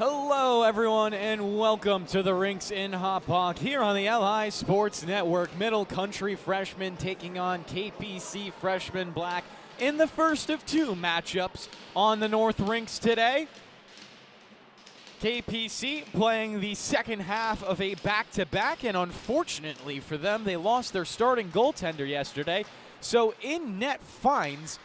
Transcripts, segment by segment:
Hello, everyone, and welcome to the Rinks in Hauppauge here on the LI Sports Network. Middle Country freshmen taking on KPC freshman Black in the first of two matchups on the North Rinks today. KPC playing the second half of a back-to-back, and unfortunately for them, they lost their starting goaltender yesterday. So in net finds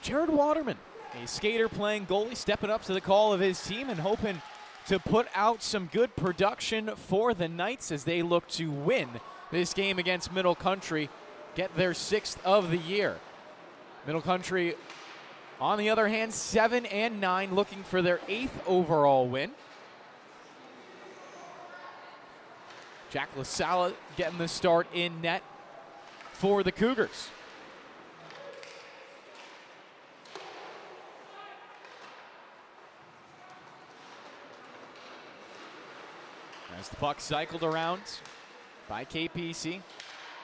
Jared Waterman, a skater playing goalie, stepping up to the call of his team and hoping to put out some good production for the Knights as they look to win this game against Middle Country, get their 6th of the year. Middle Country, on the other hand, 7-9, looking for their 8th overall win. Jack LaSala getting the start in net for the Cougars. As the puck cycled around by KPC.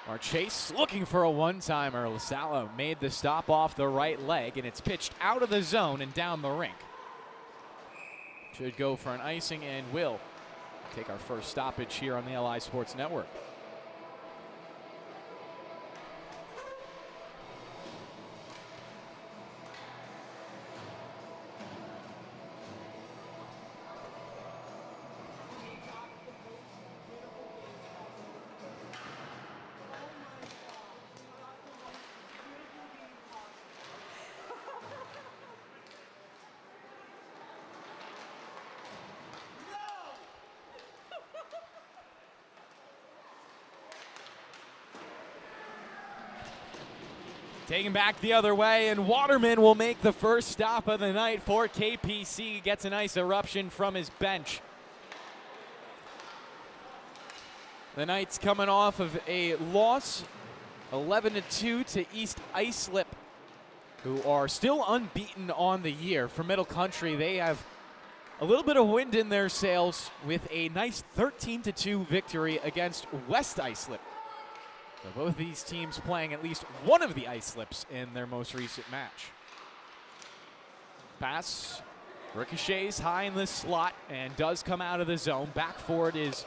Our Chase looking for a one-timer. LaSala made the stop off the right leg, and it's pitched out of the zone and down the rink. Should go for an icing and will take our first stoppage here on the LI Sports Network. Taken back the other way, and Waterman will make the first stop of the night for KPC. Gets a nice eruption from his bench. The Knights coming off of a loss, 11-2 to East Islip, who are still unbeaten on the year. For Middle Country, they have a little bit of wind in their sails with a nice 13-2 victory against West Islip. So both these teams playing at least one of the Islips in their most recent match. Pass ricochets high in the slot and does come out of the zone. Back for it is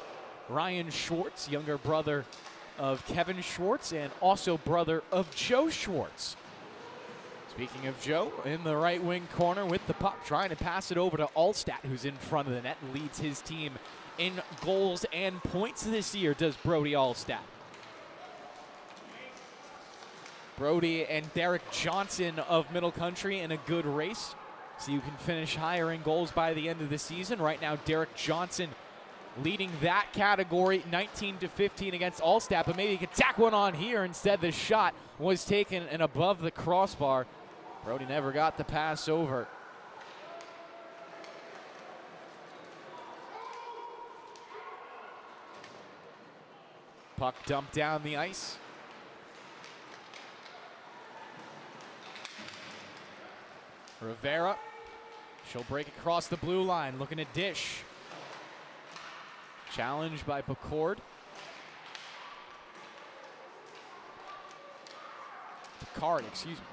Ryan Schwartz, younger brother of Kevin Schwartz and also brother of Joe Schwartz. Speaking of Joe, in the right wing corner with the puck, trying to pass it over to Allstat, who's in front of the net and leads his team in goals and points this year, does Brody Allstat. Brody and Derek Johnson of Middle Country in a good race, so you can finish higher in goals by the end of the season. Right now, Derek Johnson leading that category, 19-15 against Allstat, but maybe he could tack one on here. Instead, the shot was taken and above the crossbar. Brody never got the pass over. Puck dumped down the ice. Rivera, she'll break across the blue line, looking to dish. Challenged by Picard. Picard, excuse me.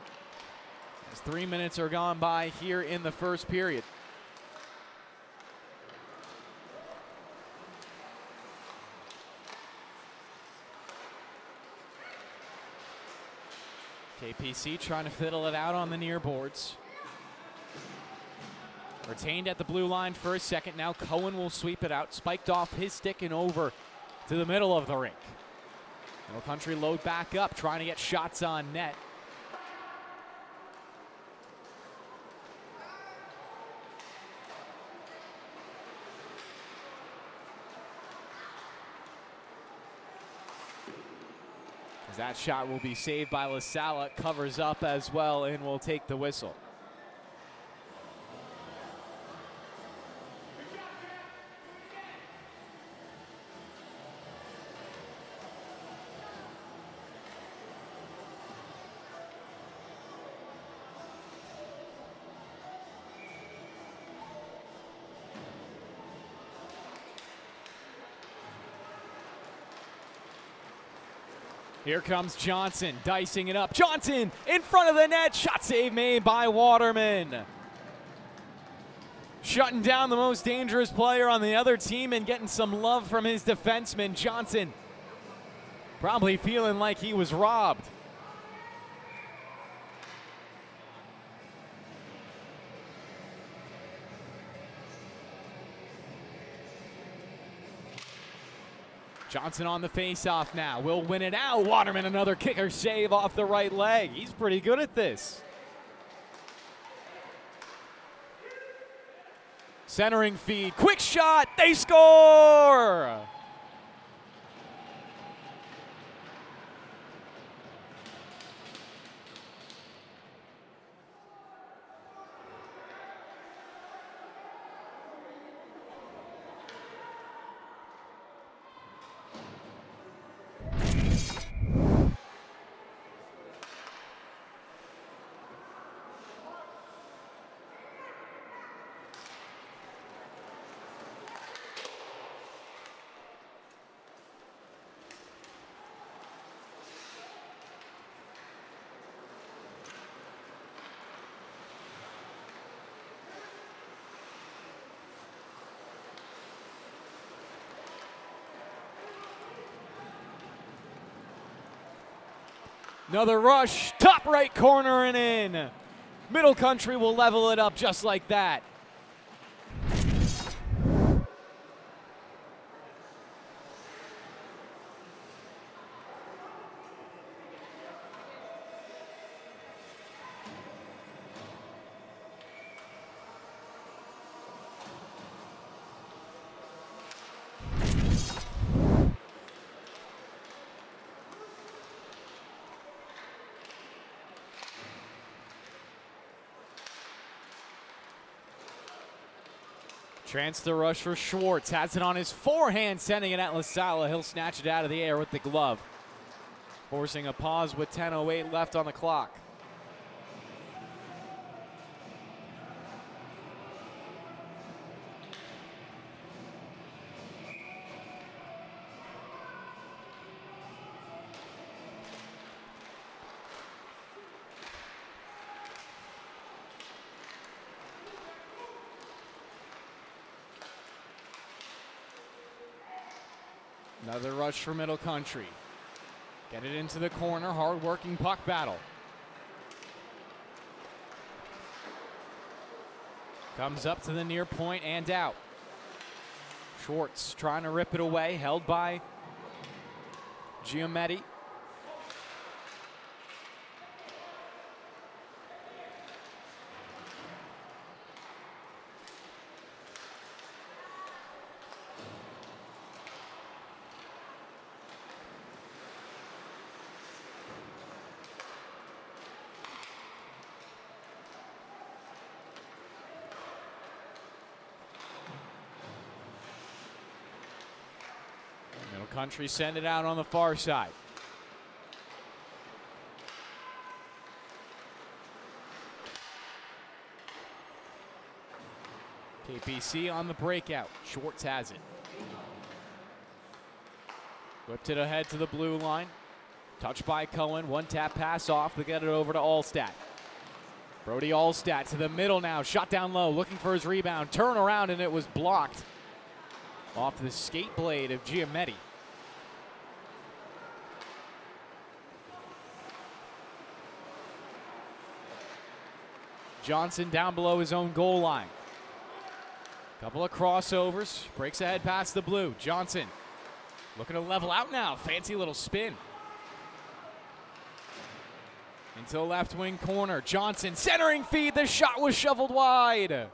As 3 minutes are gone by here in the first period. KPC trying to fiddle it out on the near boards. Retained at the blue line for a second. Now Cohen will sweep it out. Spiked off his stick and over to the middle of the rink. Middle Country load back up, trying to get shots on net. As that shot will be saved by LaSala. Covers up as well and will take the whistle. Here comes Johnson, dicing it up. Johnson in front of the net. Shot save made by Waterman. Shutting down the most dangerous player on the other team and getting some love from his defenseman, Johnson. Probably feeling like he was robbed. Johnson on the face-off now. Will win it out. Waterman, another kicker save off the right leg. He's pretty good at this. Centering feed. Quick shot. They score! Another rush, top right corner and in. Middle Country will level it up just like that. Trance the rush for Schwartz. Has it on his forehand, sending it at LaSala. He'll snatch it out of the air with the glove. Forcing a pause with 10:08 left on the clock. Another rush for Middle Country. Get it into the corner, hard-working puck battle. Comes up to the near point and out. Schwartz trying to rip it away, held by Giametti. Middle Country send it out on the far side. KPC on the breakout. Schwartz has it. Whipped it ahead to the blue line. Touched by Cohen. One tap pass off. They get it over to Allstat. Brody Allstat to the middle now. Shot down low. Looking for his rebound. Turn around and it was blocked. Off the skate blade of Giametti. Johnson down below his own goal line. Couple of crossovers. Breaks ahead past the blue. Johnson looking to level out now. Fancy little spin. Into the left wing corner. Johnson centering feed. The shot was shoveled wide.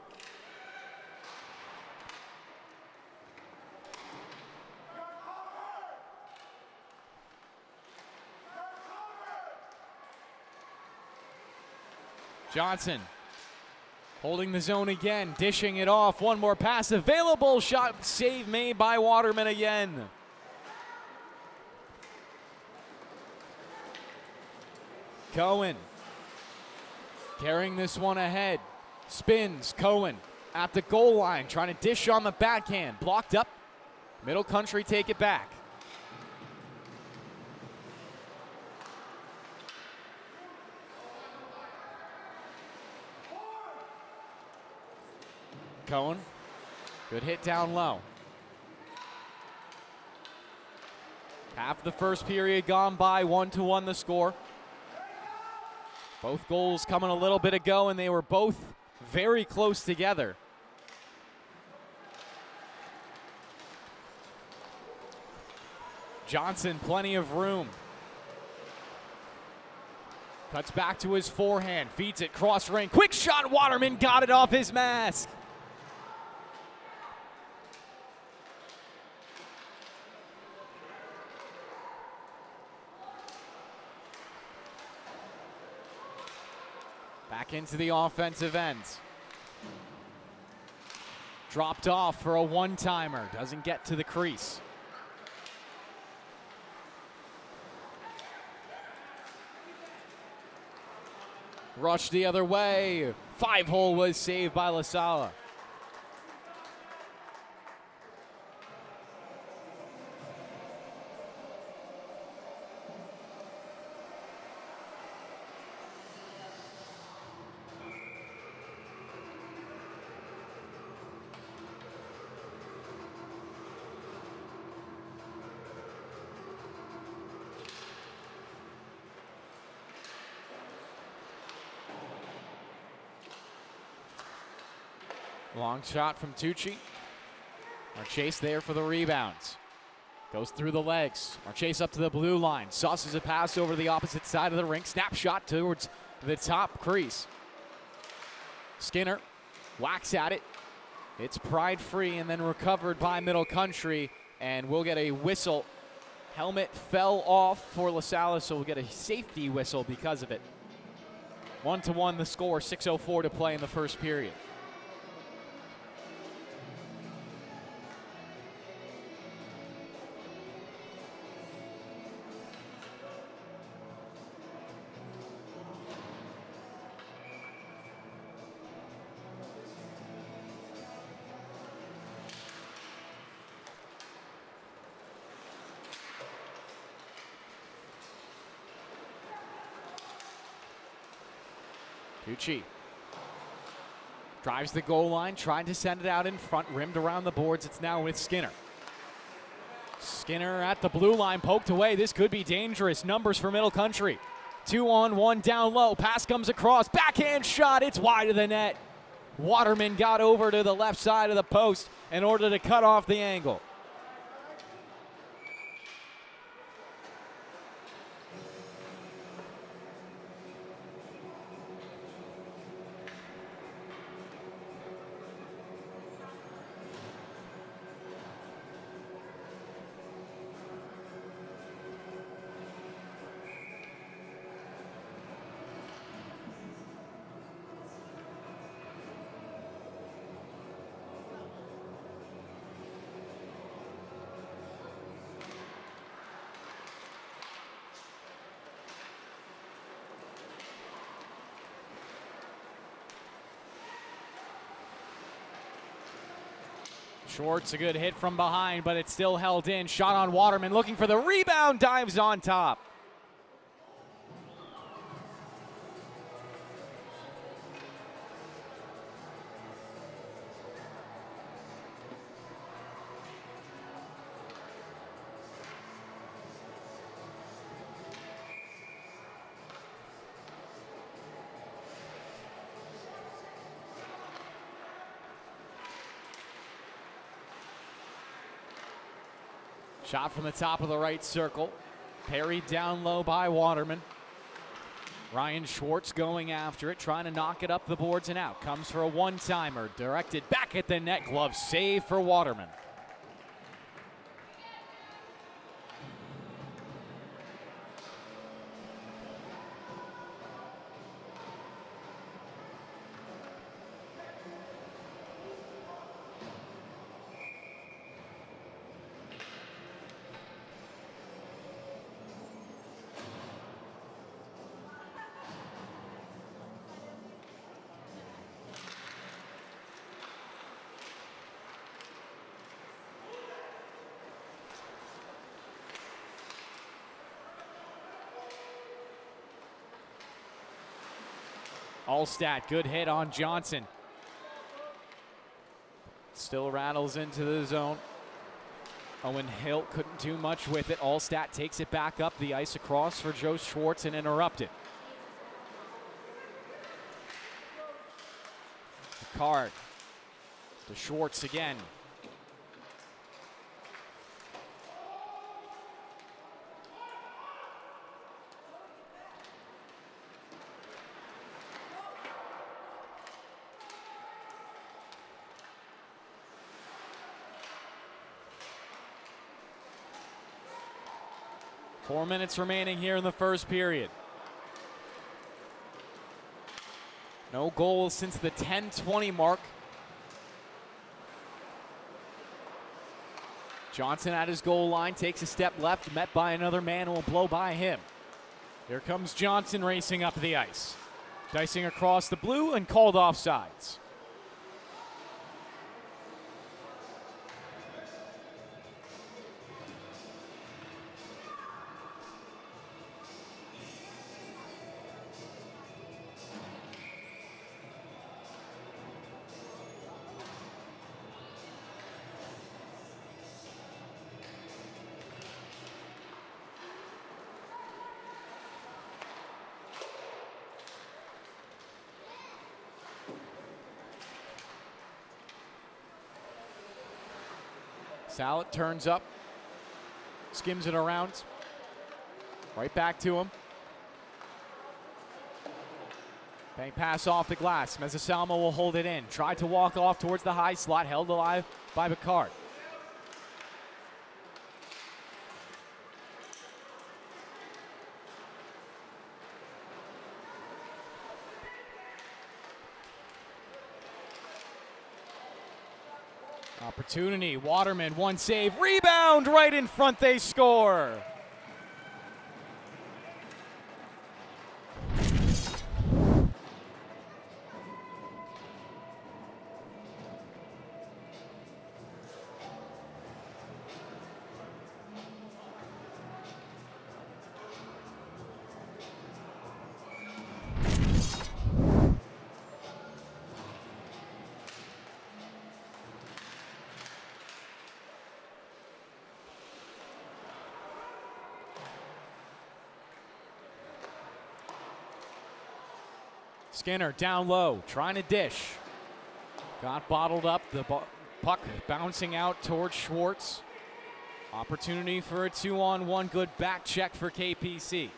Johnson holding the zone again, dishing it off. One more pass available. Shot save made by Waterman again. Cohen carrying this one ahead. Spins. Cohen at the goal line, trying to dish on the backhand. Blocked up. Middle Country take it back. Cohen. Good hit down low. Half the first period gone by, 1-1 the score. Both goals coming a little bit ago, and they were both very close together. Johnson, plenty of room. Cuts back to his forehand, feeds it cross ring. Quick shot, Waterman got it off his mask. Back into the offensive end. Dropped off for a one-timer, doesn't get to the crease. Rush the other way. 5-hole was saved by La Sala. Long shot from Tucci. Marchese there for the rebounds. Goes through the legs. Marchese up to the blue line. Sauces a pass over to the opposite side of the rink. Snapshot towards the top crease. Skinner whacks at it. It's pried free and then recovered by Middle Country. And we'll get a whistle. Helmet fell off for La Salle, so we'll get a safety whistle because of it. 1-1 the score. 6:04 to play in the first period. Tucci drives the goal line, trying to send it out in front, rimmed around the boards. It's now with Skinner. Skinner at the blue line, poked away. This could be dangerous. Numbers for Middle Country. 2-on-1 down low. Pass comes across. Backhand shot. It's wide of the net. Waterman got over to the left side of the post in order to cut off the angle. Schwartz, a good hit from behind, but it's still held in. Shot on Waterman, looking for the rebound, dives on top. Shot from the top of the right circle. Parried down low by Waterman. Ryan Schwartz going after it, trying to knock it up the boards and out. Comes for a one-timer, directed back at the net. Glove save for Waterman. Allstat, good hit on Johnson. Still rattles into the zone. Owen Hill couldn't do much with it. Allstat takes it back up the ice across for Joe Schwartz and interrupted. Card to Schwartz again. Four minutes remaining here in the first period. No goals since the 10:20 mark. Johnson at his goal line takes a step left, met by another man who will blow by him. Here comes Johnson racing up the ice. Dicing across the blue and called offsides. Sallet turns up, skims it around, right back to him. Bang pass off the glass. Mezzasalmo will hold it in. Tried to walk off towards the high slot, held alive by Picard. Opportunity, Waterman, one save, rebound, right in front, they score. Skinner down low, trying to dish. Got bottled up, the puck bouncing out towards Schwartz. Opportunity for a 2-on-1, good back check for KPC.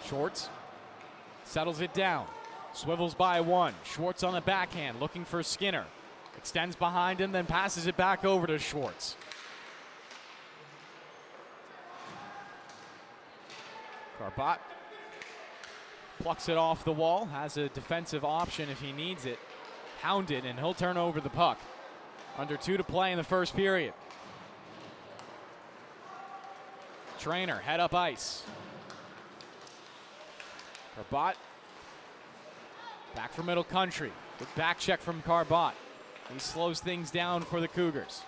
Schwartz settles it down, swivels by one. Schwartz on the backhand, looking for Skinner. Extends behind him, then passes it back over to Schwartz. Carbot plucks it off the wall, has a defensive option if he needs it. Hounded, and he'll turn over the puck. Under 2 to play in the first period. Trainer, head up ice. Carbot, back for Middle Country. Good back check from Carbot. He slows things down for the Cougars.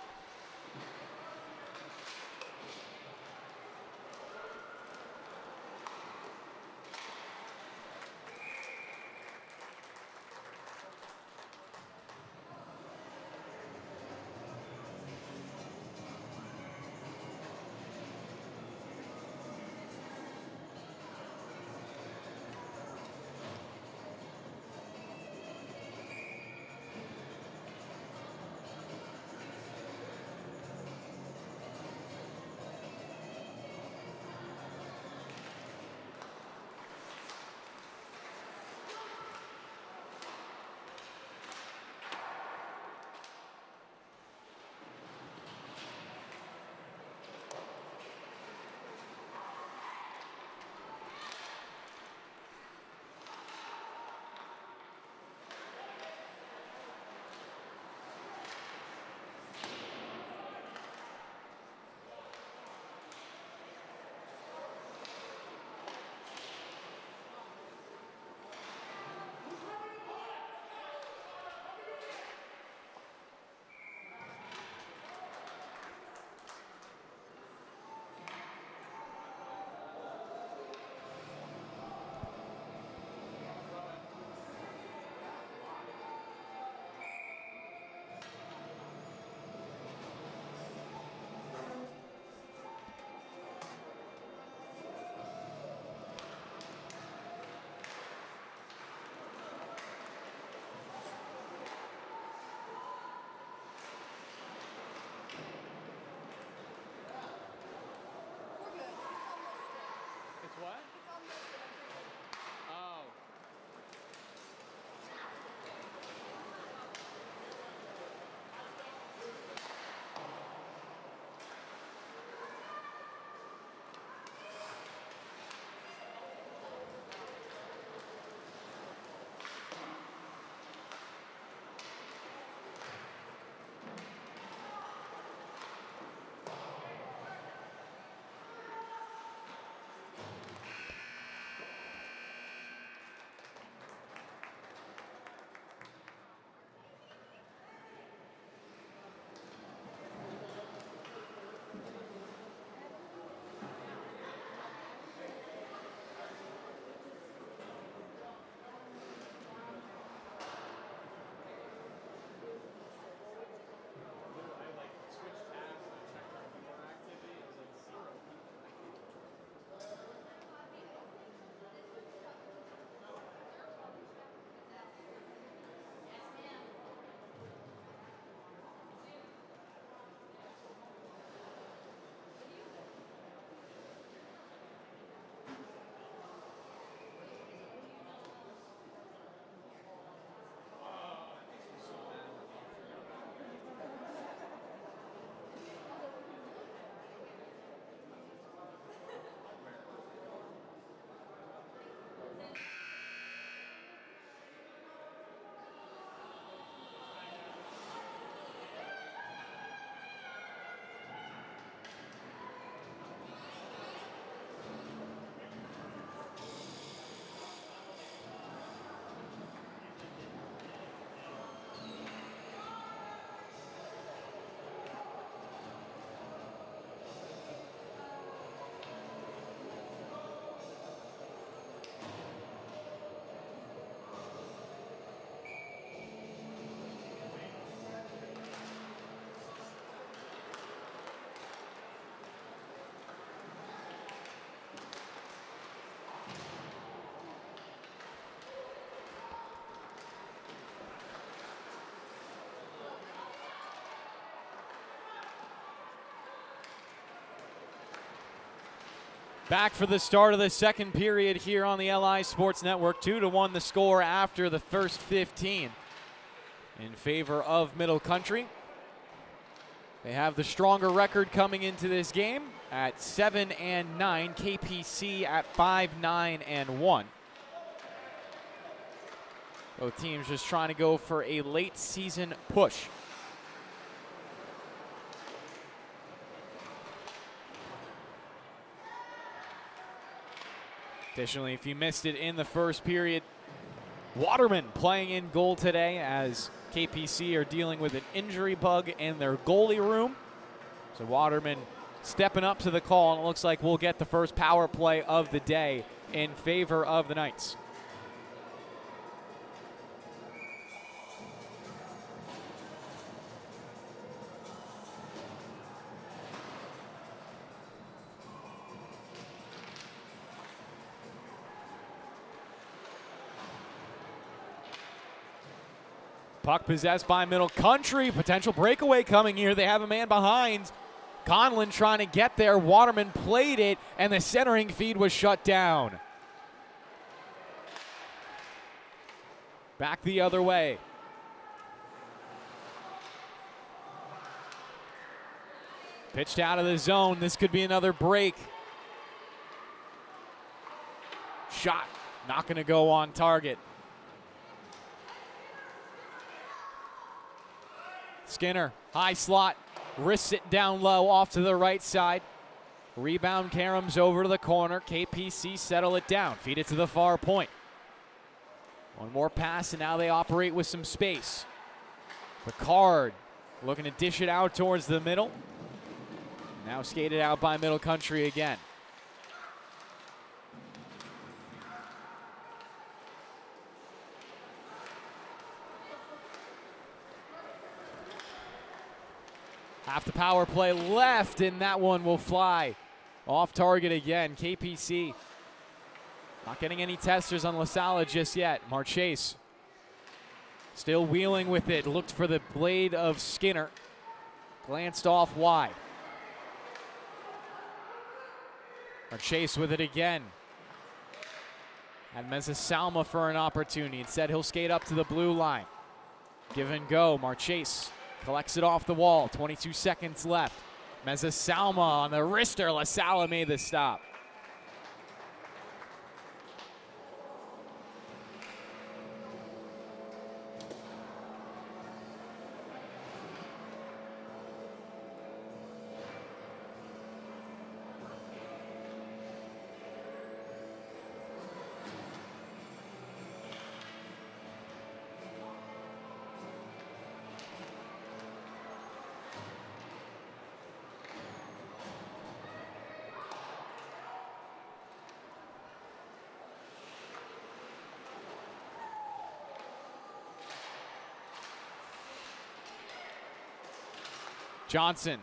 What? Oh. Back for the start of the second period here on the LI Sports Network. 2-1 the score after the first 15 in favor of Middle Country. They have the stronger record coming into this game at 7-9, KPC at 5-9-1. Both teams just trying to go for a late season push. Additionally, if you missed it in the first period, Waterman playing in goal today as KPC are dealing with an injury bug in their goalie room. So Waterman stepping up to the call, and it looks like we'll get the first power play of the day in favor of the Knights. Puck possessed by Middle Country. Potential breakaway coming here. They have a man behind. Conlon trying to get there. Waterman played it, and the centering feed was shut down. Back the other way. Pitched out of the zone. This could be another break. Shot not going to go on target. Skinner, high slot, wrists it down low off to the right side. Rebound caroms over to the corner. KPC settle it down, feed it to the far point. One more pass, and now they operate with some space. Ricard looking to dish it out towards the middle. Now skated out by Middle Country again. Half the power play left, and that one will fly off target again. KPC not getting any testers on LaSalle just yet. Marchese still wheeling with it. Looked for the blade of Skinner. Glanced off wide. Marchese with it again. And Salma for an opportunity. Instead, he'll skate up to the blue line. Give and go. Marchese collects it off the wall. 22 seconds left. Salma on the wrister. LaSalle made the stop. Johnson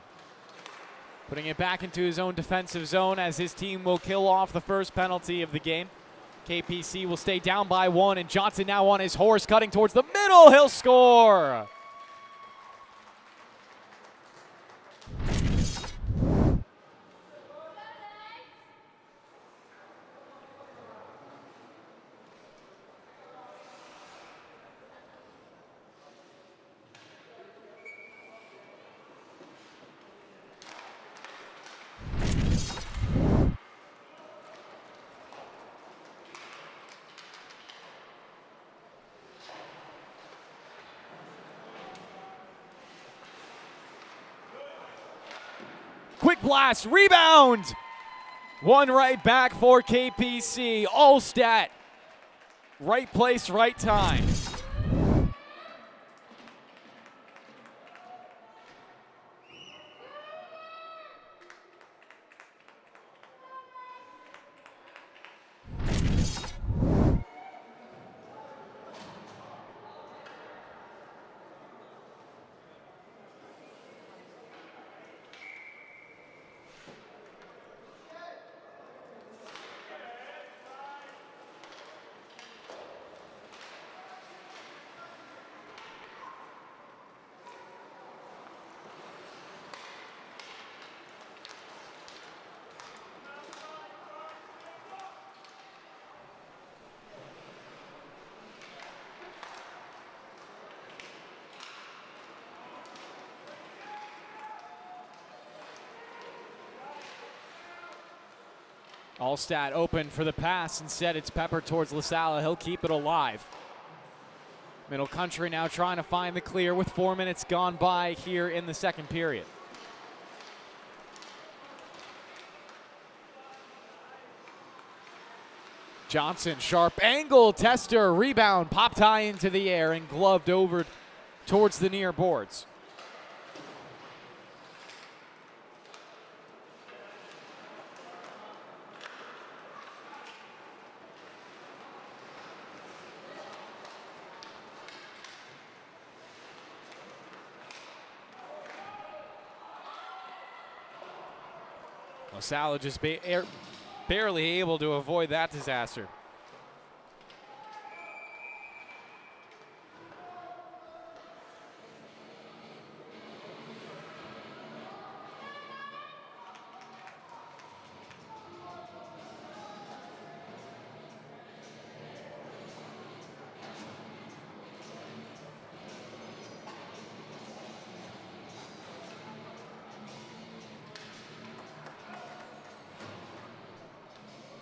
putting it back into his own defensive zone as his team will kill off the first penalty of the game. KPC will stay down by 1, and Johnson now on his horse cutting towards the middle. He'll score. Quick blast, rebound. One right back for KPC. Allstat, right place, right time. Allstat open for the pass. Instead, it's peppered towards LaSalle. He'll keep it alive. Middle Country now trying to find the clear with 4 minutes gone by here in the second period. Johnson, sharp angle, tester, rebound, popped high into the air and gloved over towards the near boards. LaSalle just barely able to avoid that disaster.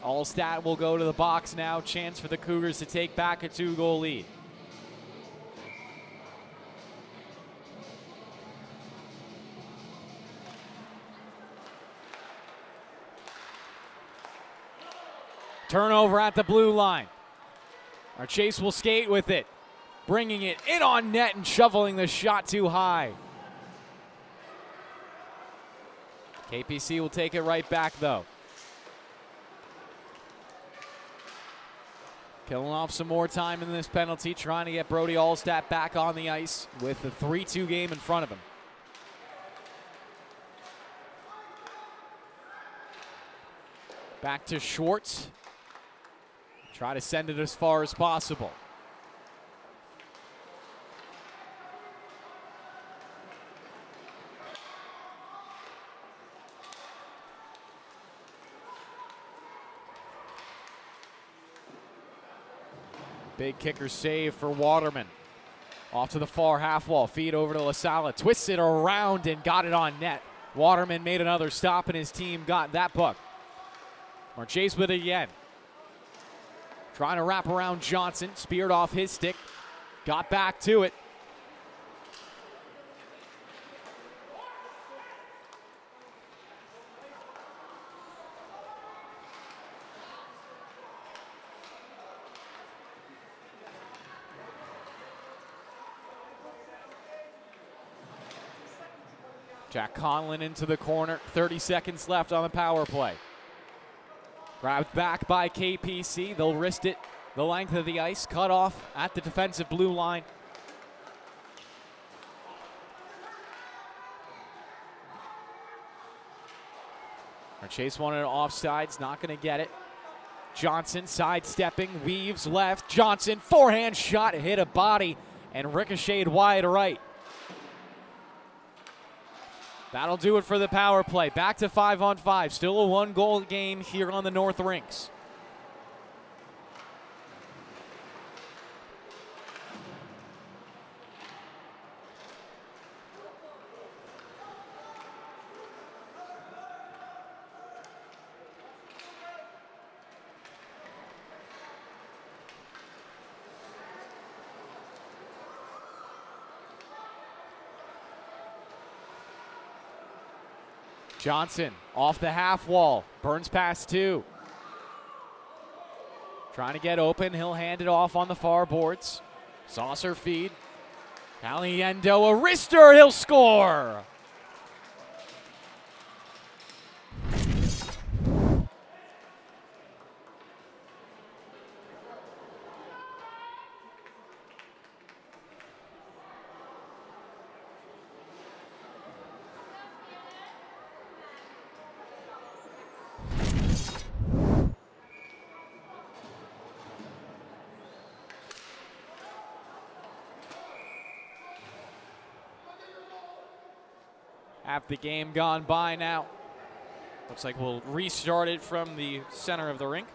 Allstat will go to the box now. Chance for the Cougars to take back a 2-goal lead. Turnover at the blue line. Marchese will skate with it, bringing it in on net and shoveling the shot too high. KPC will take it right back though. Killing off some more time in this penalty, trying to get Brody Allstat back on the ice with the 3-2 game in front of him. Back to Schwartz. Try to send it as far as possible. Big kicker save for Waterman. Off to the far half wall, feed over to LaSala, twists it around and got it on net. Waterman made another stop and his team got that puck. Marchese with it again. Trying to wrap around Johnson, speared off his stick, got back to it. Jack Conlon into the corner, 30 seconds left on the power play. Grabbed back by KPC, they'll wrist it the length of the ice, cut off at the defensive blue line. Marchese wanted it offsides, not going to get it. Johnson sidestepping, weaves left. Johnson, forehand shot, hit a body and ricocheted wide right. That'll do it for the power play. Back to 5-on-5. Still a 1-goal game here on the North Rinks. Johnson off the half wall, burns past 2. Trying to get open, he'll hand it off on the far boards. Saucer feed. Caliendo, a wrister, he'll score! Half the game gone by now. Looks like we'll restart it from the center of the rink.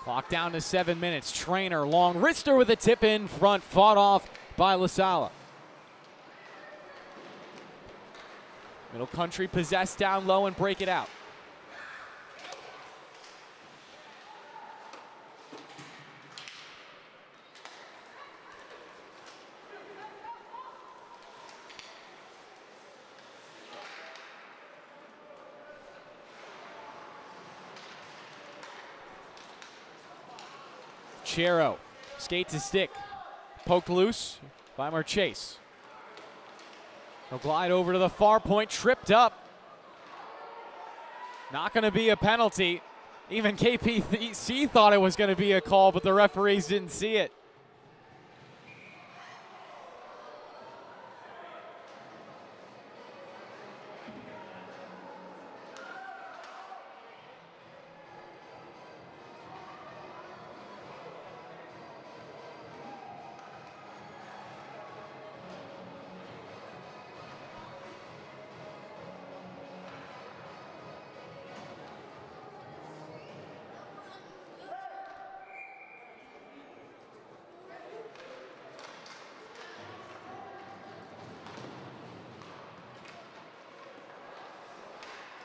Clock down to 7 minutes. Trainer, long wrister with a tip in front, fought off by LaSala. Middle Country possessed down low and break it out. Chero, skate to stick, poked loose by Marchese. He'll glide over to the far point, tripped up. Not going to be a penalty. Even KPC thought it was going to be a call, but the referees didn't see it.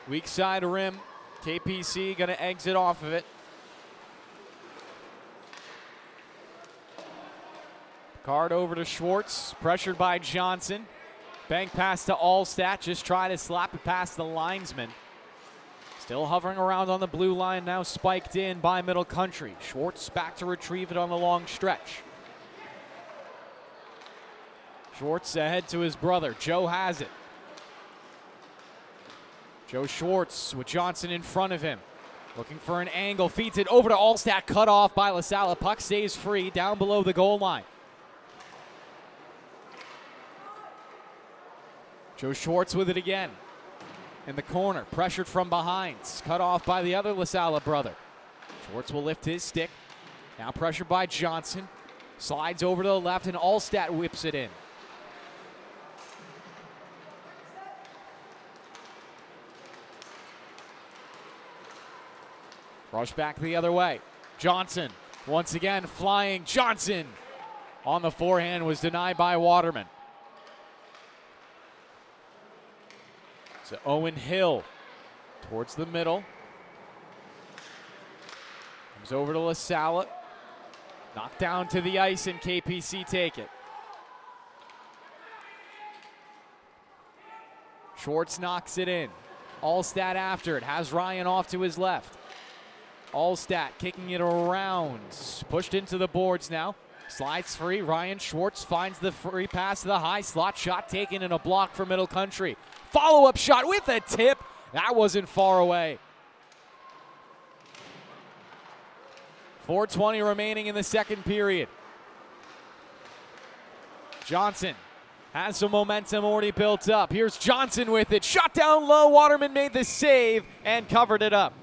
Weak side rim. KPC going to exit off of it. Card over to Schwartz. Pressured by Johnson. Bank pass to Allstat. Just try to slap it past the linesman. Still hovering around on the blue line, now spiked in by Middle Country. Schwartz back to retrieve it on the long stretch. Schwartz ahead to his brother. Joe has it. Joe Schwartz with Johnson in front of him. Looking for an angle, feeds it over to Allstat, cut off by LaSalle. Puck stays free down below the goal line. Joe Schwartz with it again. In the corner, pressured from behind. Cut off by the other LaSalle brother. Schwartz will lift his stick. Now pressured by Johnson. Slides over to the left and Allstat whips it in. Rush back the other way. Johnson, once again flying. Johnson on the forehand was denied by Waterman. So Owen Hill towards the middle. Comes over to LaSalle. Knocked down to the ice and KPC take it. Schwartz knocks it in. Allstat after it. Has Ryan off to his left. Allstat kicking it around. Pushed into the boards now. Slides free. Ryan Schwartz finds the free pass to the high slot. Shot taken in a block for Middle Country. Follow-up shot with a tip. That wasn't far away. 4:20 remaining in the second period. Johnson has some momentum already built up. Here's Johnson with it. Shot down low. Waterman made the save and covered it up.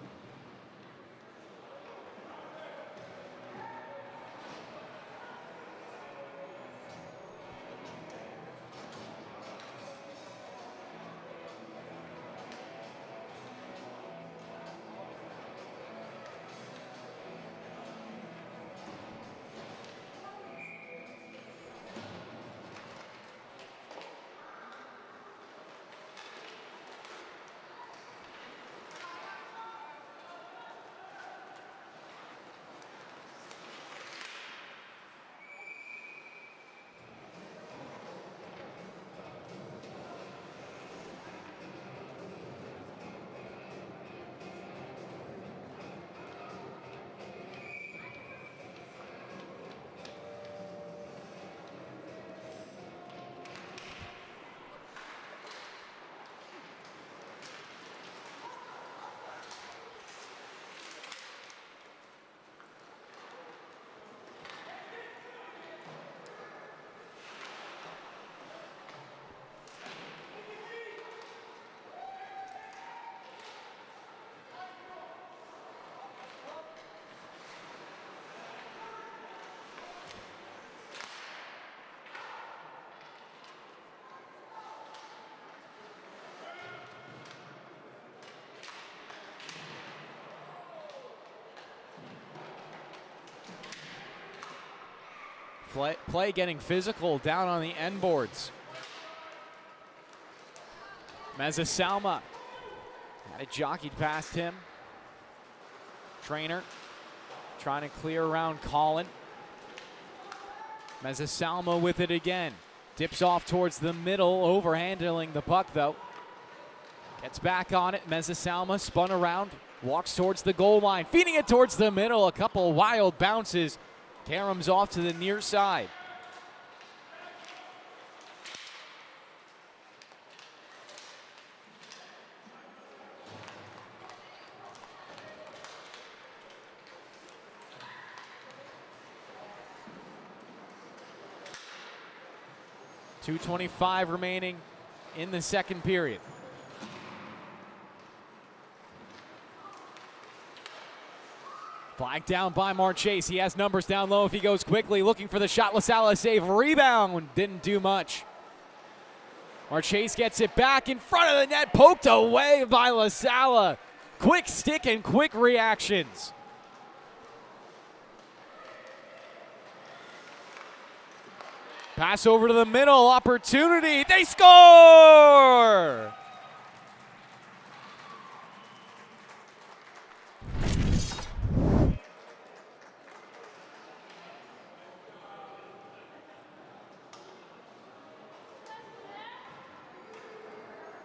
Play getting physical down on the end boards. Mezzasalma had it jockeyed past him. Trainer trying to clear around Colin. Mezzasalma with it again. Dips off towards the middle, overhandling the puck though. Gets back on it. Mezzasalma spun around, walks towards the goal line, feeding it towards the middle. A couple wild bounces. Karam's off to the near side. .225 remaining in the second period. Flagged down by Marchese. He has numbers down low if he goes quickly. Looking for the shot. LaSalle save. Rebound. Didn't do much. Marchese gets it back in front of the net. Poked away by LaSalle. Quick stick and quick reactions. Pass over to the middle. Opportunity. They score!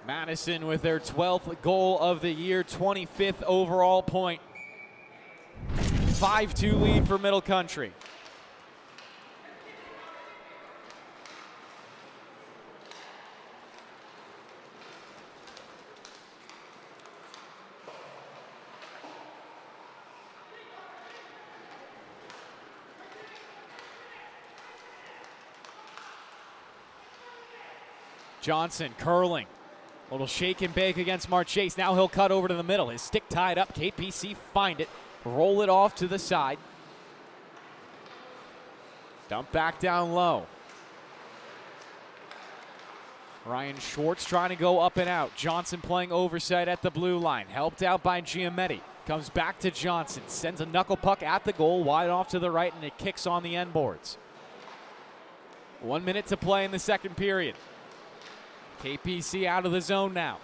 Madison with their 12th goal of the year, 25th overall point. 5-2 lead for Middle Country. Johnson curling. Little shake and bake against Marchese. Now he'll cut over to the middle. His stick tied up. KPC find it. Roll it off to the side. Dump back down low. Ryan Schwartz trying to go up and out. Johnson playing oversight at the blue line. Helped out by Giametti. Comes back to Johnson. Sends a knuckle puck at the goal. Wide off to the right, and it kicks on the end boards. 1 minute to play in the second period. KPC out of the zone now.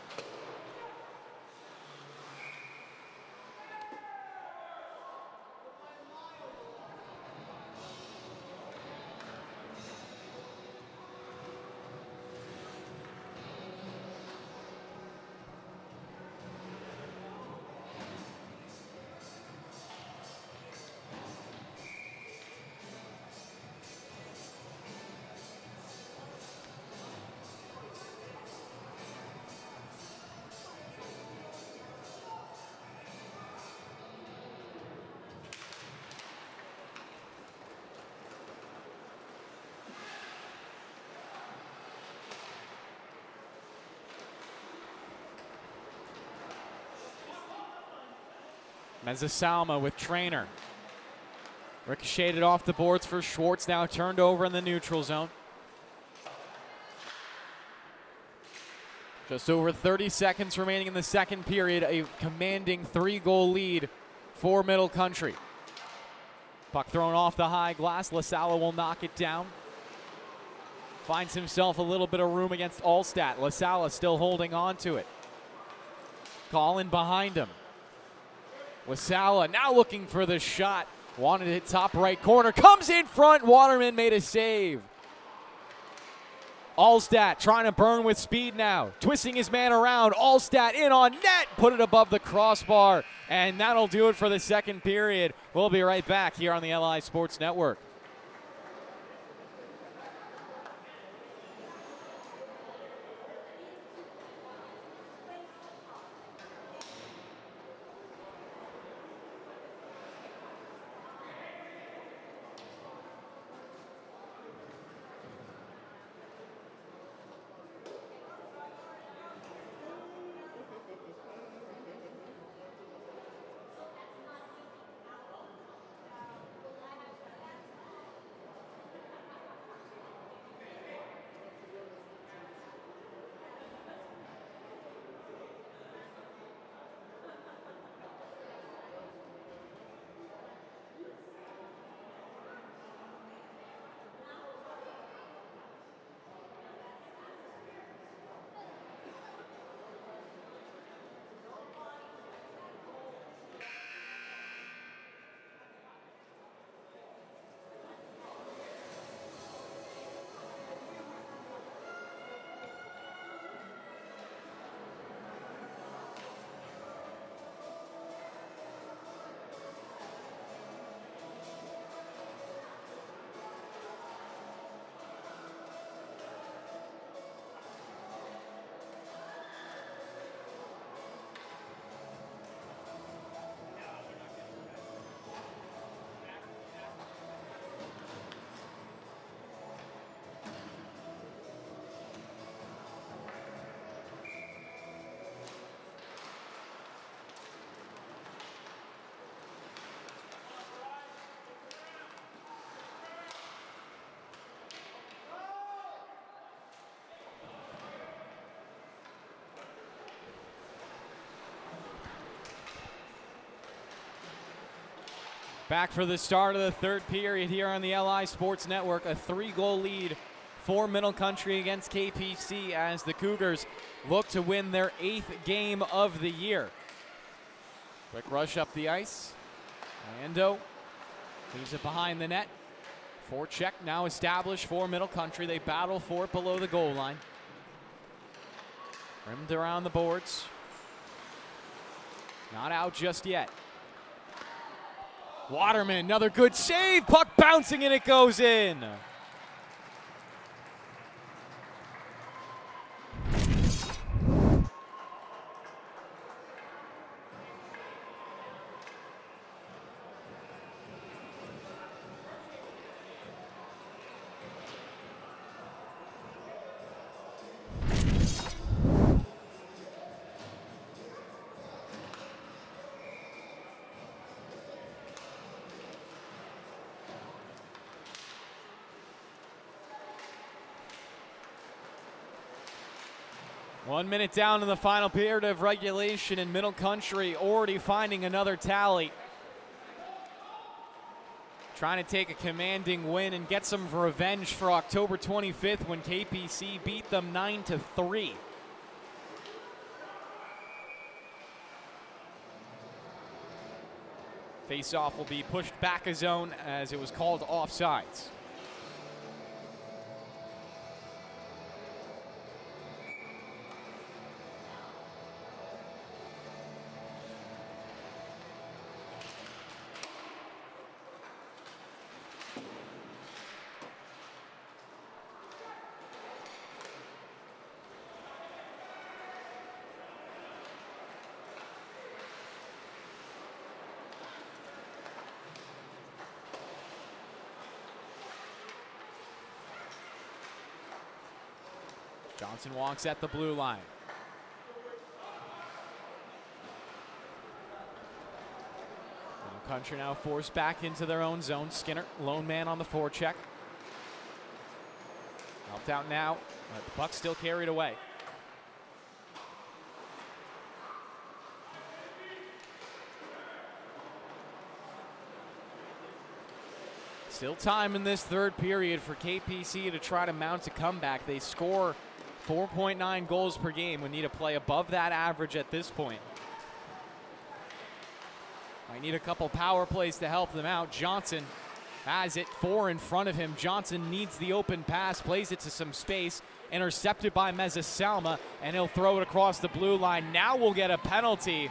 Mezzasalma with Trainer. Ricocheted off the boards for Schwartz, now turned over in the neutral zone. Just over 30 seconds remaining in the second period, a commanding 3-goal lead for Middle Country. Puck thrown off the high glass, LaSala will knock it down. Finds himself a little bit of room against Allstat. LaSala still holding on to it. Collin behind him. LaSala now looking for the shot. Wanted to hit top right corner. Comes in front. Waterman made a save. Allstat trying to burn with speed now. Twisting his man around. Allstat in on net. Put it above the crossbar. And that'll do it for the second period. We'll be right back here on the LI Sports Network. Back for the start of the third period here on the LI Sports Network. A 3-goal lead for Middle Country against KPC as the Cougars look to win their 8th game of the year. Quick rush up the ice. Ando leaves it behind the net. Forecheck now established for Middle Country. They battle for it below the goal line. Rimmed around the boards. Not out just yet. Waterman, another good save. Puck bouncing and it goes in. One minute down in the final period of regulation, in Middle Country already finding another tally. Trying to take a commanding win and get some revenge for October 25th when KPC beat them 9-3. Face-off will be pushed back a zone as it was called offsides. Johnson walks at the blue line. Middle Country now forced back into their own zone. Skinner, lone man on the forecheck. Helped out now, but the puck still carried away. Still time in this third period for KPC to try to mount a comeback. They score 4.9 goals per game. We need to play above that average at this point. Might need a couple power plays to help them out. Johnson has it, 4 in front of him. Johnson needs the open pass, plays it to some space, intercepted by Meza-Salma, and he'll throw it across the blue line. Now we'll get a penalty.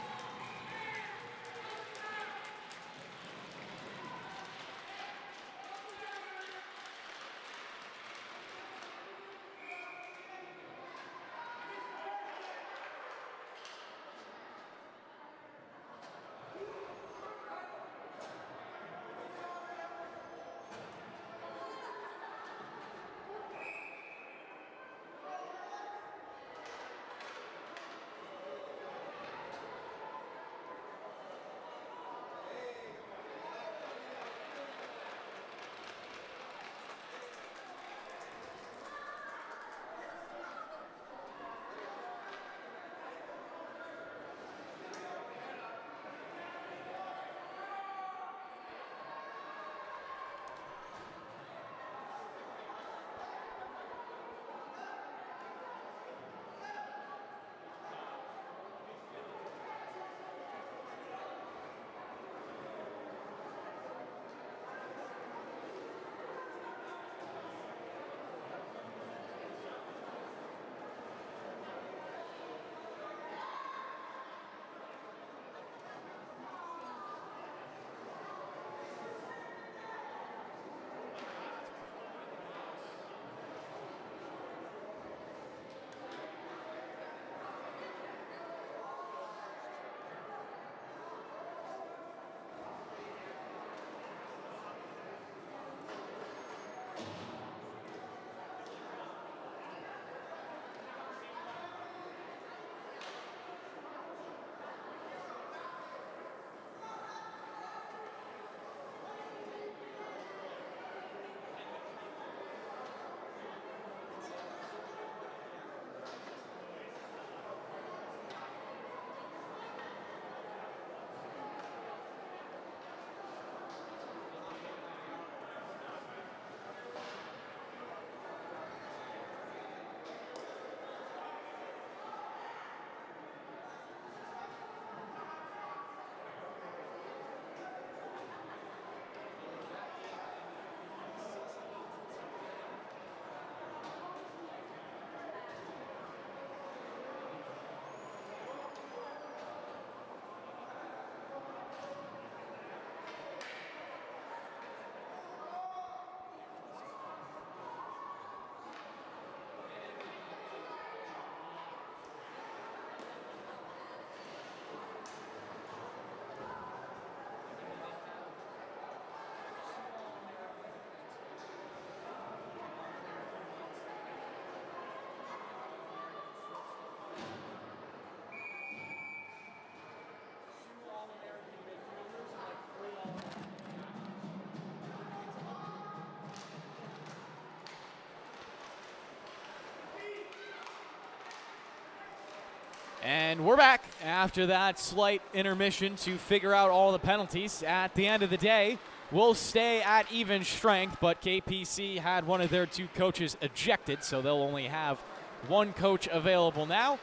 And we're back after that slight intermission to figure out all the penalties. At the end of the day, we'll stay at even strength, but KPC had one of their two coaches ejected, so they'll only have one coach available now.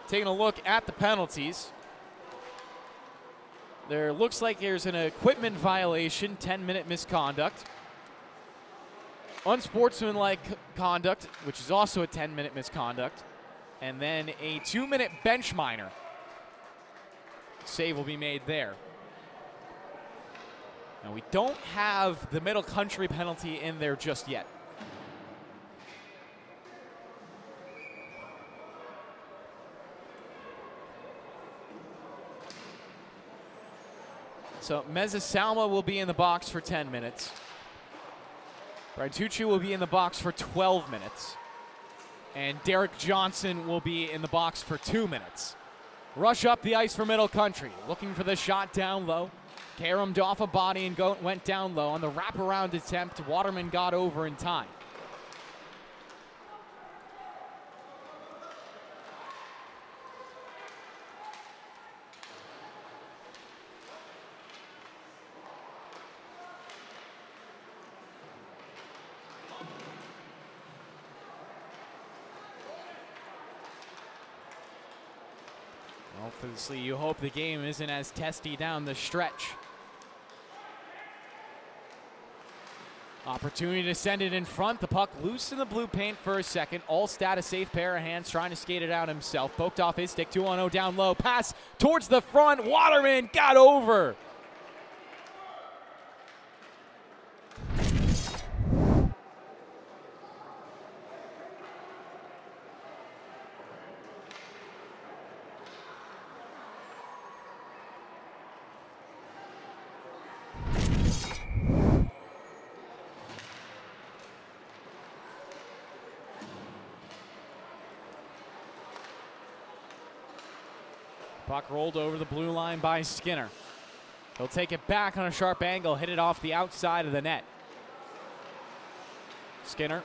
Taking a look at the penalties. There looks like there's an equipment violation, 10-minute misconduct. Unsportsmanlike conduct, which is also a 10-minute misconduct. And then a 2-minute bench minor. Save will be made there. Now we don't have the middle country penalty in there just yet. So Mezzasalma will be in the box for 10 minutes. Rantucci will be in the box for 12 minutes. And Derek Johnson will be in the box for 2 minutes. Rush up the ice for middle country. Looking for the shot down low. Karam off a body and went down low. On the wraparound attempt, Waterman got over in time. Obviously, you hope the game isn't as testy down the stretch. Opportunity to send it in front. The puck loose in the blue paint for a second. Allstat, a safe pair of hands, trying to skate it out himself. Poked off his stick, 2-on-0 down low. Pass towards the front. Waterman got over. Puck rolled over the blue line by Skinner. He'll take it back on a sharp angle, hit it off the outside of the net. Skinner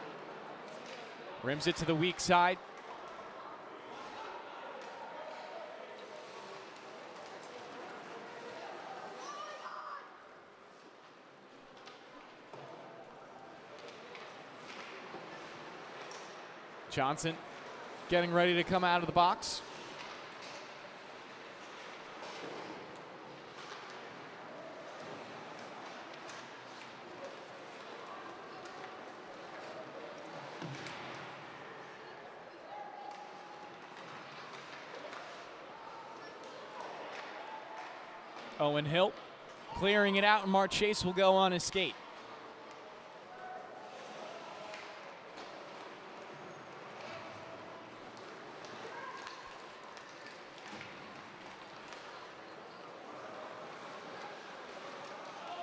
rims it to the weak side. Johnson getting ready to come out of the box. Owen Hill clearing it out, and Mark Chase will go on his skate.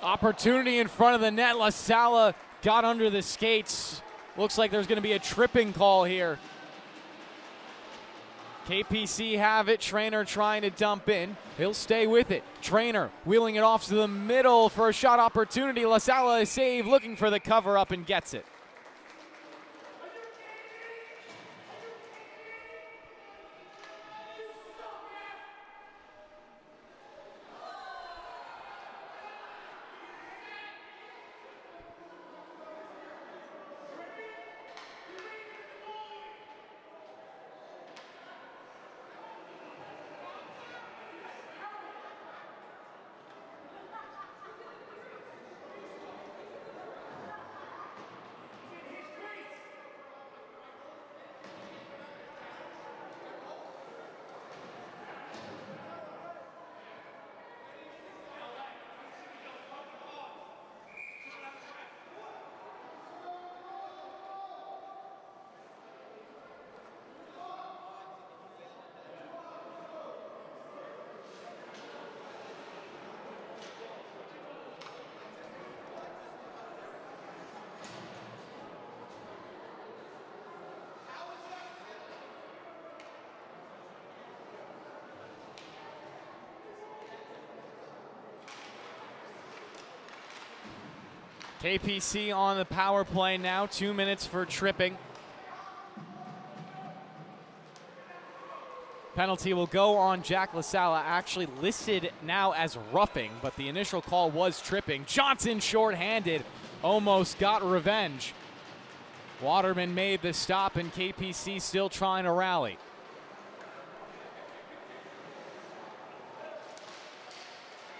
Opportunity in front of the net. La Sala got under the skates. Looks like there's going to be a tripping call here. KPC have it. Trainer trying to dump in. He'll stay with it. Trainer wheeling it off to the middle for a shot opportunity. La Sala is saved, looking for the cover up, and gets it. KPC on the power play now. 2 minutes for tripping. Penalty will go on Jack LaSala, actually listed now as roughing, but the initial call was tripping. Johnson shorthanded, almost got revenge. Waterman made the stop, and KPC still trying to rally.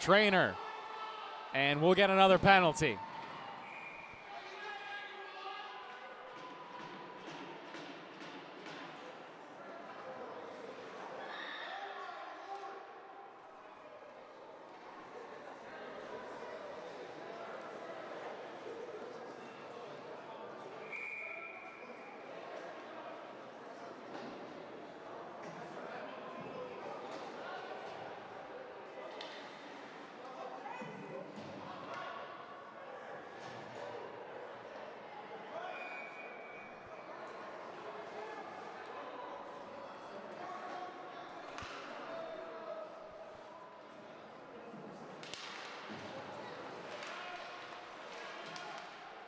Trainer, and we'll get another penalty.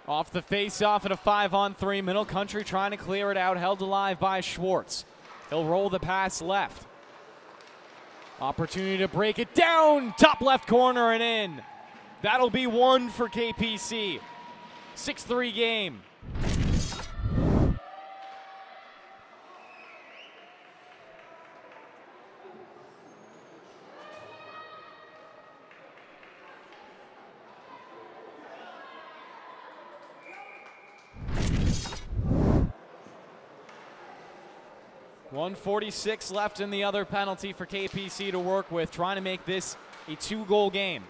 Off the face-off at a 5-on-3. Middle Country trying to clear it out. Held alive by Schwartz. He'll roll the pass left. Opportunity to break it down. Top left corner and in. That'll be one for KPC. 6-3 game. .146 left in the other penalty for KPC to work with, trying to make this a 2-goal game.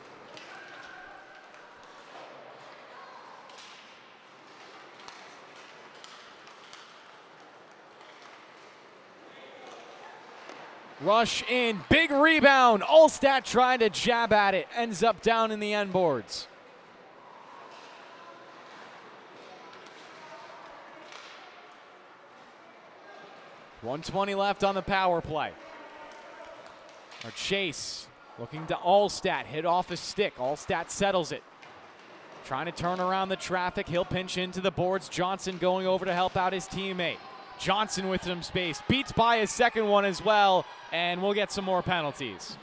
Rush in, big rebound. Allstat trying to jab at it, ends up down in the end boards. .120 left on the power play. Our Chase looking to Allstat, hit off his stick. Allstat settles it. Trying to turn around the traffic. He'll pinch into the boards. Johnson going over to help out his teammate. Johnson with some space. Beats by his second one as well, and we'll get some more penalties.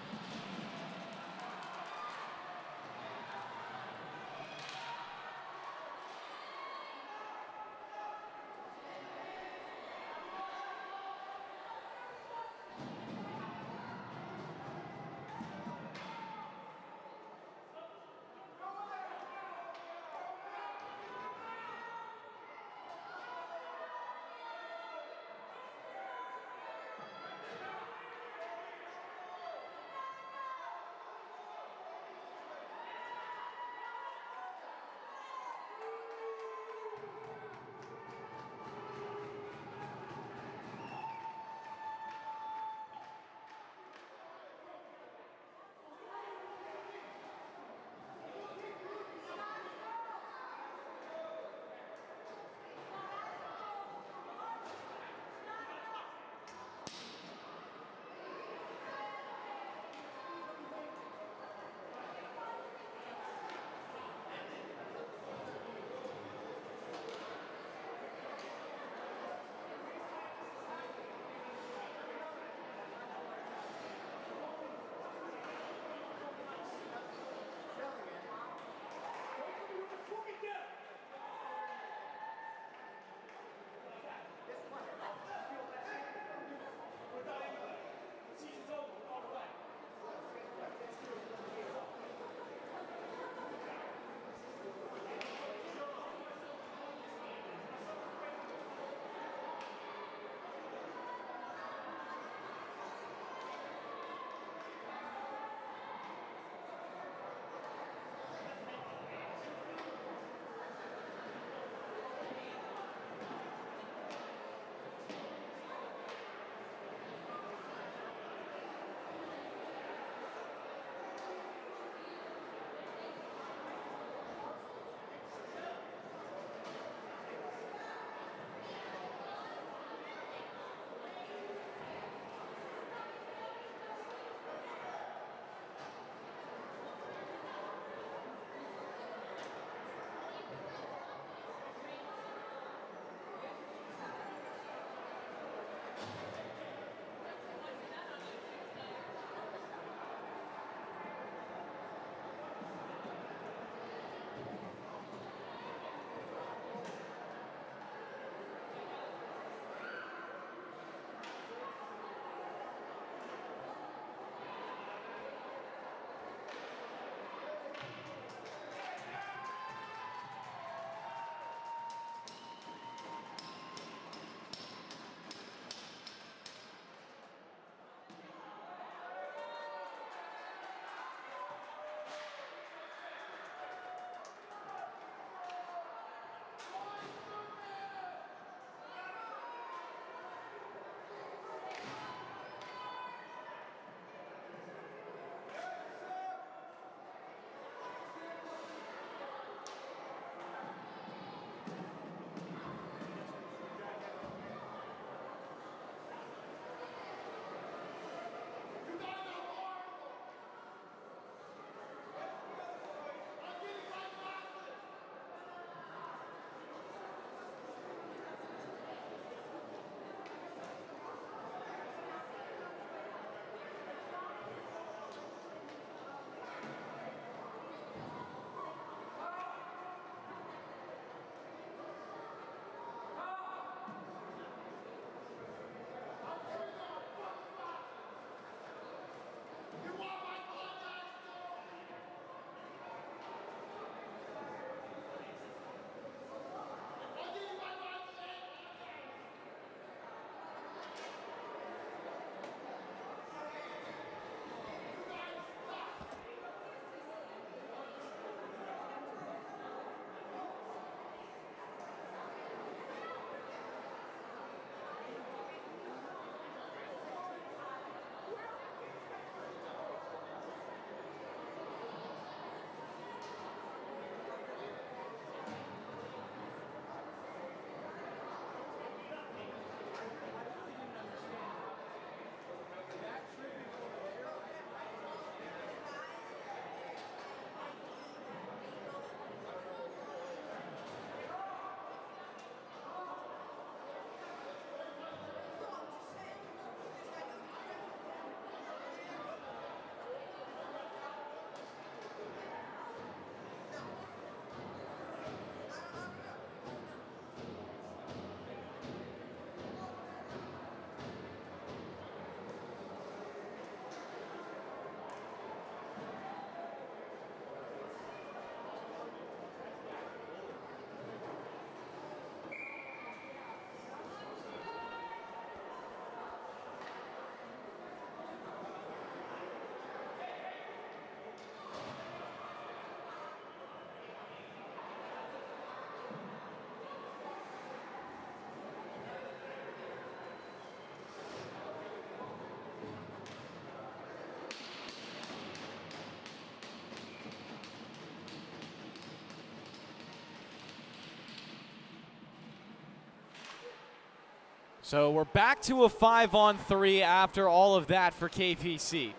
So we're back to a 5-on-3 after all of that for KPC.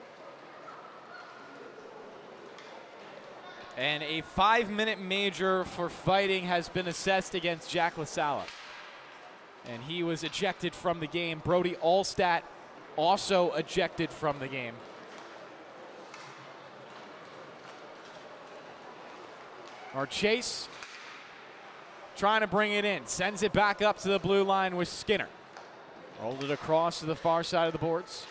And a 5-minute major for fighting has been assessed against Jack LaSala. And he was ejected from the game. Brody Allstat also ejected from the game. Our Chase trying to bring it in. Sends it back up to the blue line with Skinner. Rolled it across to the far side of the boards.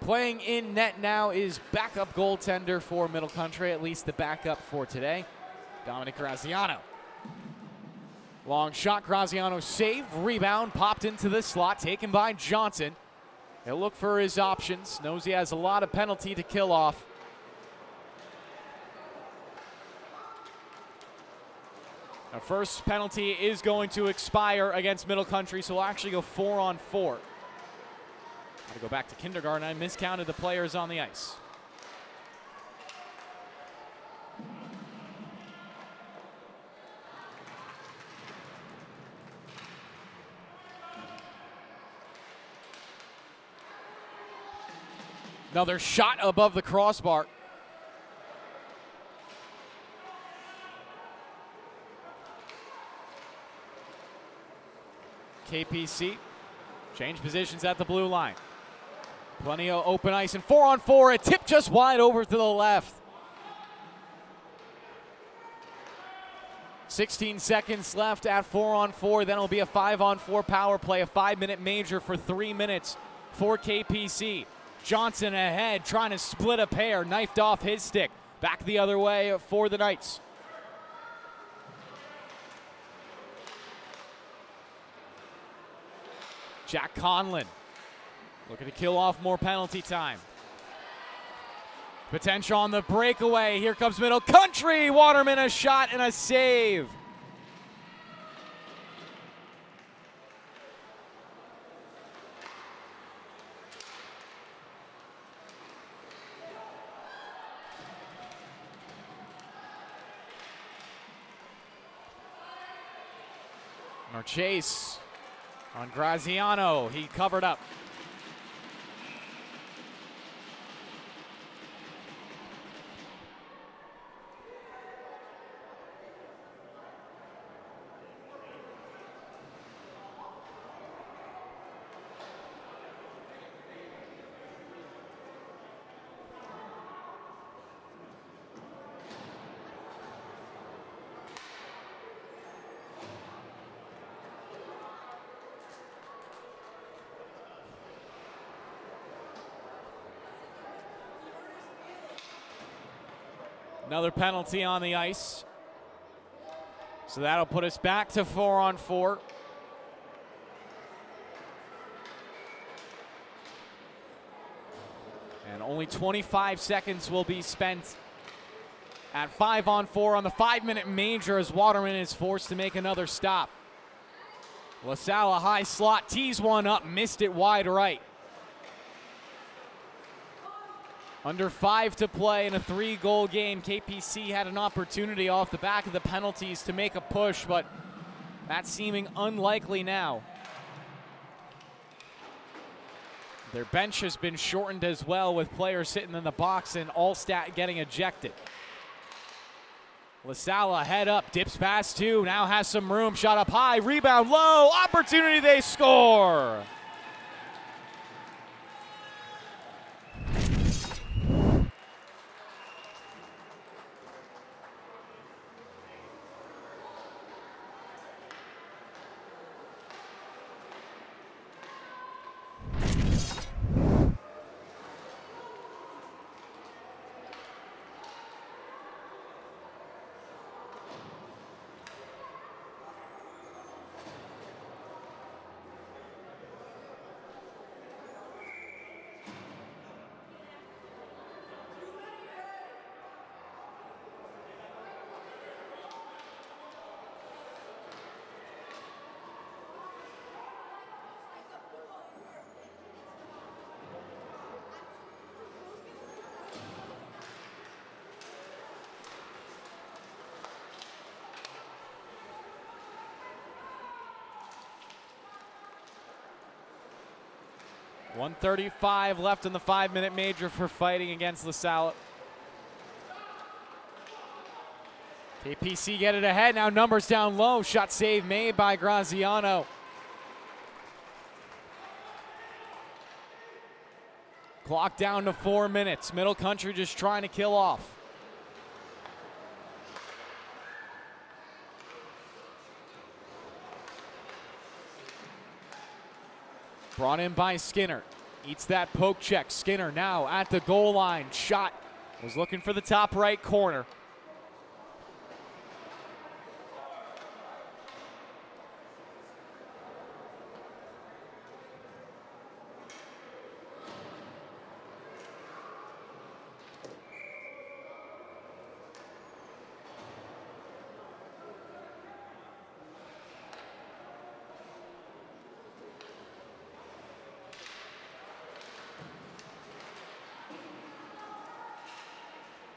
Playing in net now is backup goaltender for Middle Country, at least the backup for today, Dominic Graziano. Long shot, Graziano save, rebound, popped into the slot, taken by Johnson. He'll look for his options, knows he has a lot of penalty to kill off. Our first penalty is going to expire against Middle Country, so we'll actually go 4-on-4. Got to go back to kindergarten. I miscounted the players on the ice. Another shot above the crossbar. KPC change positions at the blue line. Plenty of open ice and 4-on-4. A tip just wide over to the left. 16 seconds left at 4-on-4. Then it'll be a 5-on-4 power play. A 5-minute major for 3 minutes for KPC. Johnson ahead, trying to split a pair. Knifed off his stick. Back the other way for the Knights. Jack Conlon looking to kill off more penalty time. Potential on the breakaway. Here comes Middle Country. Waterman a shot and a save. Chase on Graziano. He covered up. Another penalty on the ice. So that'll put us back to 4-on-4. And only 25 seconds will be spent at 5-on-4 on the 5-minute major as Waterman is forced to make another stop. LaSalle high slot, tees one up, missed it wide right. Under 5 to play in a 3-goal game. KPC had an opportunity off the back of the penalties to make a push, but that's seeming unlikely now. Their bench has been shortened as well, with players sitting in the box and Allstat getting ejected. LaSalle head up, dips past 2, now has some room, shot up high, rebound low, opportunity, they score! 1:35 left in the 5-minute major for fighting against LaSalle. KPC get it ahead. Now numbers down low. Shot save made by Graziano. Clock down to 4 minutes. Middle Country just trying to kill off. Brought in by Skinner. Eats that poke check. Skinner now at the goal line. Shot was looking for the top right corner.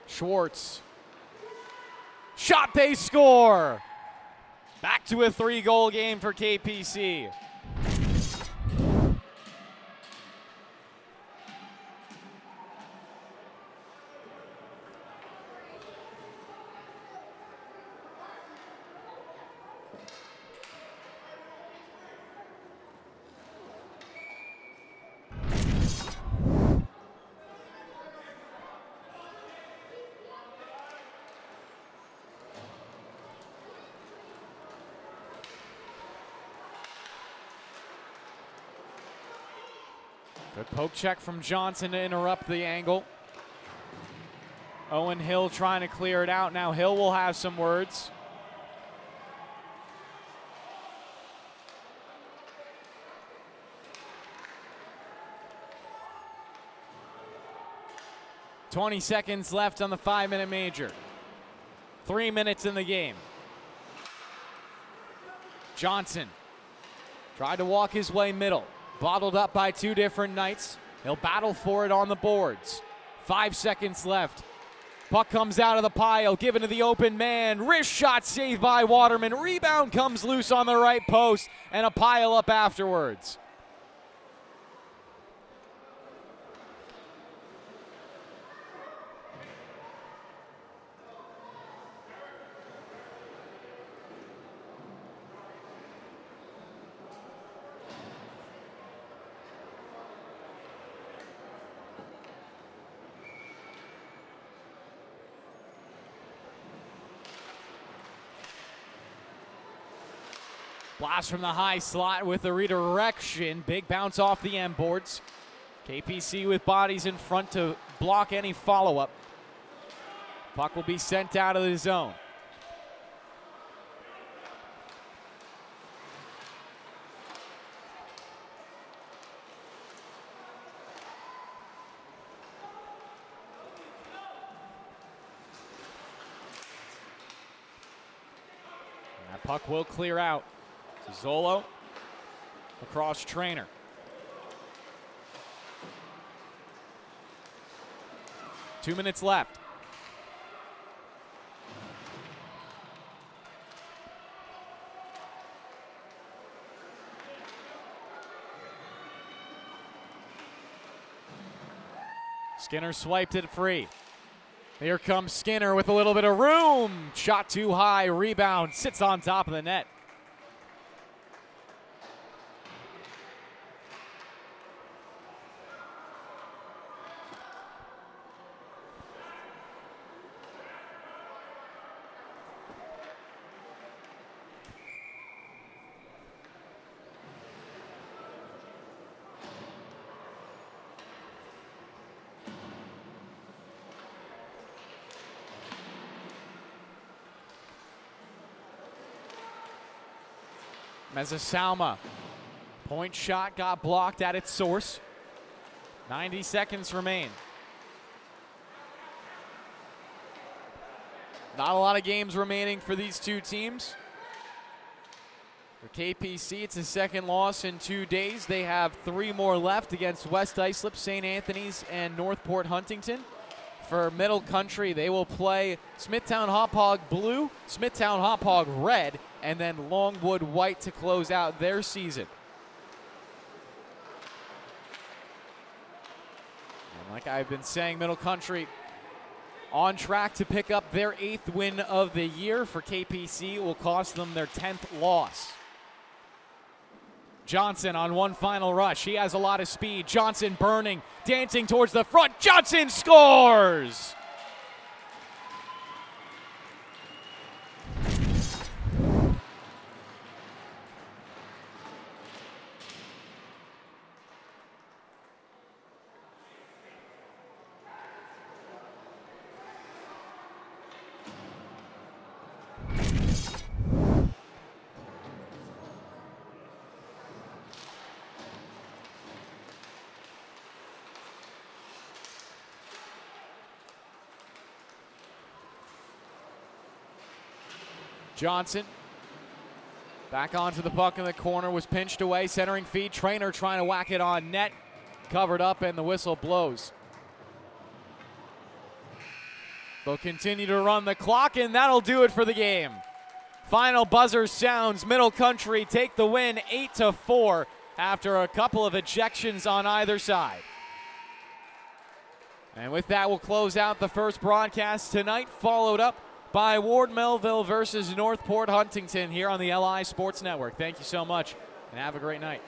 Schwartz. Shot, they score. Back to a 3-goal game for KPC. Good poke check from Johnson to interrupt the angle. Owen Hill trying to clear it out. Now Hill will have some words. "20 seconds left on the 5-minute major. 3 minutes in the game. Johnson tried to walk his way middle. Bottled up by 2 different Knights. He'll battle for it on the boards. 5 seconds left. Puck comes out of the pile, given to the open man. Wrist shot saved by Waterman. Rebound comes loose on the right post, and a pile up afterwards. Blast from the high slot with the redirection. Big bounce off the end boards. KPC with bodies in front to block any follow-up. Puck will be sent out of the zone. And that puck will clear out. Zolo across Trainer. Two minutes left. Skinner swiped it free. Here comes Skinner with a little bit of room. Shot too high, rebound, sits on top of the net. Mezzasalma. Point shot got blocked at its source. 90 seconds remain. Not a lot of games remaining for these two teams. For KPC, it's a second loss in 2 days. They have 3 more left against West Islip, St. Anthony's, and Northport Huntington. For Middle Country, they will play Smithtown Hauppauge Blue, Smithtown Hauppauge Red, and then Longwood White to close out their season. And like I've been saying, Middle Country on track to pick up their 8th win of the year. For KPC, it will cost them their 10th loss. Johnson on one final rush. He has a lot of speed. Johnson burning, dancing towards the front. Johnson scores! Johnson back onto the puck in the corner, was pinched away, centering feed. Trainer trying to whack it on net. Covered up, and the whistle blows. They'll continue to run the clock, and that'll do it for the game. Final buzzer sounds. Middle Country take the win 8-4 after a couple of ejections on either side. And with that, we'll close out the first broadcast tonight, followed up by Ward Melville versus Northport Huntington here on the LI Sports Network. Thank you so much, and have a great night.